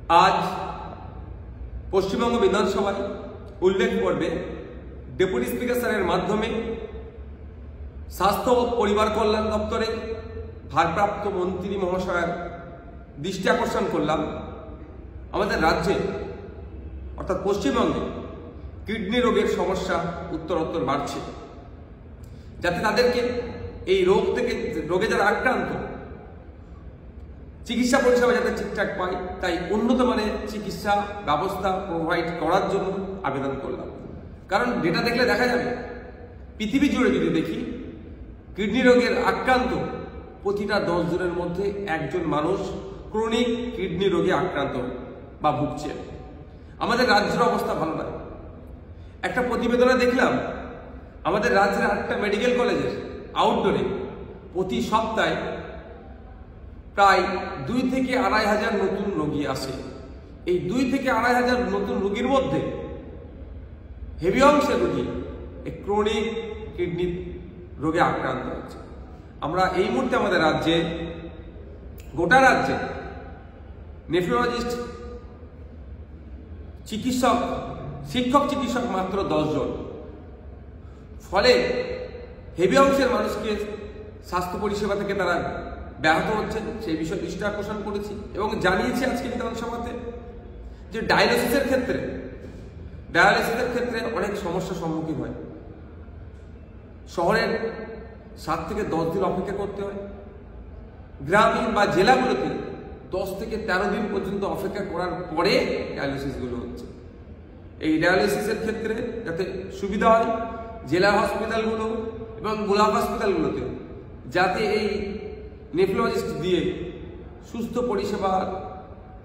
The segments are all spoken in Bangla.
আজ পশ্চিমবঙ্গ বিধানসভায় উল্লেখ করবে ডেপুটি স্পিকার স্যারের মাধ্যমে স্বাস্থ্য ও পরিবার কল্যাণ দপ্তরের ভারপ্রাপ্ত মন্ত্রী মহাশয়ের দৃষ্টি আকর্ষণ করলাম আমাদের রাজ্যে অর্থাৎ পশ্চিমবঙ্গে কিডনি রোগের সমস্যা উত্তরোত্তর বাড়ছে, যাতে তাদেরকে এই রোগে যারা আক্রান্ত চিকিৎসা পরিষেবা যাতে ঠিকঠাক পায় তাই উন্নত মানের চিকিৎসা ব্যবস্থা প্রোভাইড করার জন্য আবেদন করলাম। কারণ ডেটা দেখলে দেখা যাবে পৃথিবী জুড়ে যদি দেখি কিডনি রোগের আক্রান্ত প্রতিটা 10 জনের মধ্যে একজন মানুষ ক্রনিক কিডনি রোগে আক্রান্ত বা ভুগছে। আমাদের রাজ্যের অবস্থা ভালো নয়। একটা প্রতিবেদনে দেখলাম আমাদের রাজ্যের 8টা মেডিকেল কলেজের আউটডোরে প্রতি সপ্তাহে প্রায় 2 থেকে 2.5 হাজার নতুন রোগী আসে। এই 2 থেকে 2.5 হাজার নতুন রোগীর মধ্যে হেভি অংশের রোগী এই ক্রনিক কিডনি রোগে আক্রান্ত হচ্ছে। আমরা এই মুহূর্তে আমাদের রাজ্যে গোটা রাজ্যে নেফ্রোলজিস্ট শিক্ষক চিকিৎসক মাত্র 10 জন। ফলে হেভি অংশের মানুষকে স্বাস্থ্য পরিষেবা থেকে তারা ব্যাহত হচ্ছে, সেই বিষয়ে দৃষ্টি আকর্ষণ করেছি এবং জানিয়েছি আজকে বিধানসভাতে যে ডায়ালিসিসের ক্ষেত্রে অনেক সমস্যার সম্মুখীন হয়। শহরের 7 থেকে 10 দিন অপেক্ষা করতে হয়, গ্রামীণ বা জেলাগুলোতে 10 থেকে 13 দিন পর্যন্ত অপেক্ষা করার পরে ডায়ালিসিসগুলো হচ্ছে। এই ডায়ালিসিসের ক্ষেত্রে যাতে সুবিধা হয় জেলা হসপিটালগুলো এবং ব্লক হসপিটালগুলোতে যাতে এই নেফ্রোলজিস্ট দিয়ে সুস্থ পরিষেবার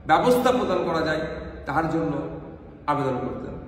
ব্যবস্থা প্রদান করা যায় তার জন্য আবেদন করতে হবে।